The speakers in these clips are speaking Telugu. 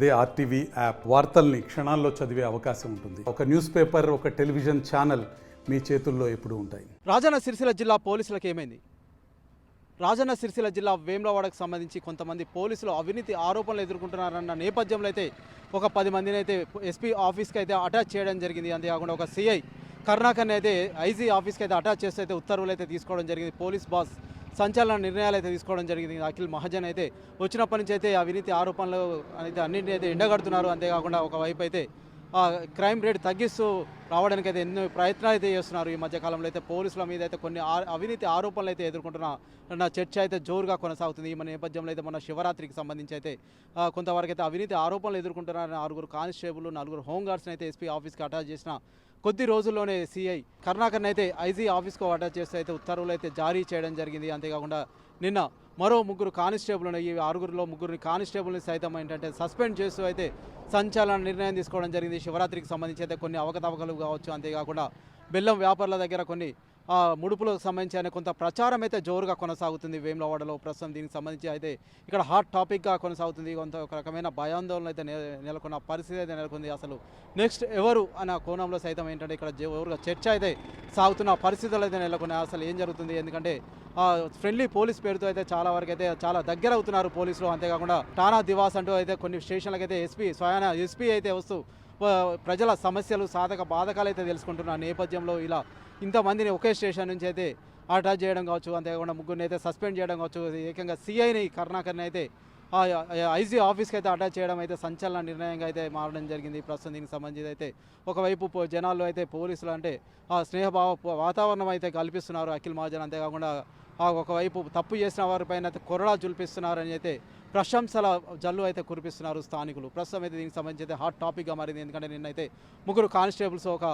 అదే ఆర్టీవీ యాప్ వార్తల్ని క్షణాల్లో చదివే అవకాశం ఉంటుంది. ఒక న్యూస్ పేపర్, ఒక టెలివిజన్ ఛానల్ మీ చేతుల్లో ఎప్పుడూ ఉంటాయి. రాజన్న సిరిసిల్ల జిల్లా పోలీసులకు ఏమైంది? రాజన్న సిరిసిల్ల జిల్లా వేములవాడకు సంబంధించి కొంతమంది పోలీసులు అవినీతి ఆరోపణలు ఎదుర్కొంటున్నారన్న నేపథ్యంలో అయితే ఒక 10 మందిని అయితే ఎస్పీ ఆఫీస్కి అయితే అటాచ్ చేయడం జరిగింది. అంతేకాకుండా ఒక సిఐ కరుణాకర్ని అయితే ఐజీ ఆఫీస్కి అయితే అటాచ్ చేస్తే అయితే ఉత్తర్వులు అయితే తీసుకోవడం జరిగింది. పోలీస్ బాస్ సంచలన నిర్ణయాలు అయితే తీసుకోవడం జరిగింది. అఖిల్ మహాజన్ అయితే వచ్చినప్పటి నుంచి అయితే అవినీతి ఆరోపణలు అయితే అన్నింటినీ అయితే ఎండగడుతున్నారు. అంతేకాకుండా ఒకవైపు అయితే క్రైమ్ రేట్ తగ్గిస్తూ రావడానికి అయితే ఎన్నో ప్రయత్నాలు అయితే చేస్తున్నారు. ఈ మధ్యకాలంలో అయితే పోలీసుల మీద అయితే కొన్ని అవినీతి ఆరోపణలు అయితే ఎదుర్కొంటున్న చర్చ అయితే జోరుగా కొనసాగుతుంది. ఈ నేపథ్యంలో అయితే మన శివరాత్రికి సంబంధించి అయితే కొంతవరకు అయితే అవినీతి ఆరోపణలు ఎదుర్కొంటున్న 6 కానిస్టేబుల్ 4 హోంగార్డ్స్ని అయితే ఎస్పీ ఆఫీస్కి అటాచ్ చేసిన కొద్ది రోజుల్లోనే సిఐ కరుణాకర్ని అయితే ఐజీ ఆఫీస్కు అటాచ్ చేస్తే అయితే ఉత్తర్వులు అయితే జారీ చేయడం జరిగింది. అంతేకాకుండా నిన్న మరో 3 కానిస్టేబుల్ ఈ 6గురిలో 3 కానిస్టేబుల్ని సైతం ఏంటంటే సస్పెండ్ చేస్తూ అయితే సంచలన నిర్ణయం తీసుకోవడం జరిగింది. శివరాత్రికి సంబంధించి అయితే కొన్ని అవకతవకలు కావచ్చు, అంతేకాకుండా బెల్లం వ్యాపారుల దగ్గర కొన్ని ముడుపులకు సంబంధించి కొంత ప్రచారం అయితే జోరుగా కొనసాగుతుంది వేములవాడలో. ప్రస్తుతం దీనికి సంబంధించి అయితే ఇక్కడ హాట్ టాపిక్గా కొనసాగుతుంది. కొంత ఒక రకమైన భయాందోళన అయితే నెలకొన్న పరిస్థితి అయితే నెలకొంది. అసలు నెక్స్ట్ ఎవరు అన్న కోణంలో సైతం ఏంటంటే ఇక్కడ జోరుగా చర్చ అయితే సాగుతున్న పరిస్థితులు అయితే నెలకొన్నాయి. అసలు ఏం జరుగుతుంది? ఎందుకంటే ఫ్రెండ్లీ పోలీస్ పేరుతో అయితే చాలా వరకు అయితే చాలా దగ్గర అవుతున్నారు పోలీసులు. అంతేకాకుండా టానా దివాస్ అంటూ అయితే కొన్ని స్టేషన్లకు అయితే స్వయాన ఎస్పీ అయితే వస్తూ ప్రజల సమస్యలు సాధక బాధకాలు అయితే తెలుసుకుంటున్న నేపథ్యంలో ఇలా ఇంతమందిని ఒకే స్టేషన్ నుంచి అయితే అటాచ్ చేయడం కావచ్చు, అంతేకాకుండా 3 అయితే సస్పెండ్ చేయడం కావచ్చు, ఏకంగా సిఐని కరుణాకర్ని అయితే ఐజీ ఆఫీస్కి అయితే అటాచ్ చేయడం అయితే సంచలన నిర్ణయంగా అయితే మారడం జరిగింది. ప్రస్తుతం దీనికి సంబంధించి అయితే ఒకవైపు జనాల్లో అయితే పోలీసులు అంటే స్నేహభావ వాతావరణం అయితే కల్పిస్తున్నారు అఖిల్ మహాజన్. అంతేకాకుండా ఒకవైపు తప్పు చేసిన వారిపైన అయితే కొరడా జుల్పిస్తున్నారని అయితే ప్రశంసల జల్లు అయితే కురిపిస్తున్నారు స్థానికులు. ప్రస్తుతం అయితే దీనికి సంబంధించి అయితే హాట్ టాపిక్గా మారింది. ఎందుకంటే నిన్నైతే 3 కానిస్టేబుల్స్, ఒక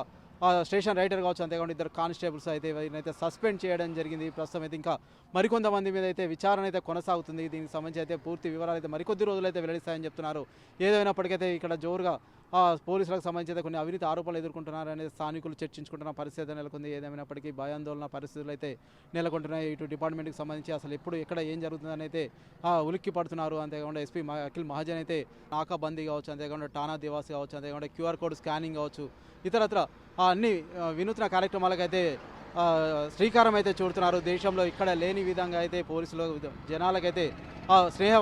స్టేషన్ రైటర్ కావచ్చు, అంతేకాకుండా 2 కానిస్టేబుల్స్ అయితే వీరినైతే సస్పెండ్ చేయడం జరిగింది. ప్రస్తుతం అయితే ఇంకా మరికొంతమంది మీద అయితే విచారణ అయితే కొనసాగుతుంది. దీనికి సంబంధించి అయితే పూర్తి వివరాలు అయితే మరికొద్ది రోజులు అయితే వెల్లడిస్తాయని చెప్తున్నారు. ఏదైనప్పటికైతే ఇక్కడ జోరుగా పోలీసులకు సంబంధించి అయితే కొన్ని అవినీతి ఆరోపణలు ఎదుర్కొంటున్నారనేది స్థానికులు చర్చించుకుంటున్న పరిస్థితి నెలకొంది. ఏదేమైనప్పటికీ భయాందోళన పరిస్థితులు అయితే నెలకొంటున్నాయి. ఇటు డిపార్ట్మెంట్కి సంబంధించి అసలు ఎప్పుడు ఎక్కడ ఏం జరుగుతుందని అయితే ఉలిక్కి పడుతున్నారు. అంతేకాకుండా ఎస్పీ అఖిల్ మహాజన్ అయితే నాకాబందీ కావచ్చు, అంతేకాకుండా టానా దివాస్ కావచ్చు, అంతేకాకుండా QR కోడ్ స్కానింగ్ కావచ్చు, ఇతరత్ర అన్ని వినూత్న కార్యక్రమాలకైతే శ్రీకారం అయితే చూడుతున్నారు. దేశంలో ఇక్కడ లేని విధంగా అయితే పోలీసులు జనాలకైతే స్నేహ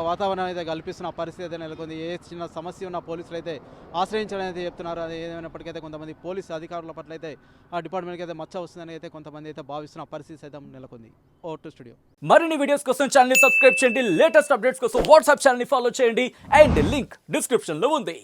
వాతావరణం అయితే కల్పిస్తున్న పరిస్థితి అయితే నెలకొంది. ఏ చిన్న సమస్య ఉన్న పోలీసులు అయితే ఆశ్రయించడం అయితే చెప్తున్నారు. అది ఏదైనప్పటికైతే కొంతమంది పోలీసు అధికారుల పట్ల అయితే ఆ డిపార్ట్మెంట్కి అయితే మచ్చ వస్తుందని అయితే కొంతమంది అయితే భావిస్తున్న పరిస్థితి అయితే నెలకొంది. Over to studio. మరిన్ని వీడియోస్ కోసం ఛానల్ ని సబ్స్క్రైబ్ చేయండి. లేటెస్ట్ అప్డేట్స్ కోసం వాట్సాప్ ఛానల్ ని ఫాలో చేయండి. అండ్ లింక్ డిస్క్రిప్షన్ లో ఉంది.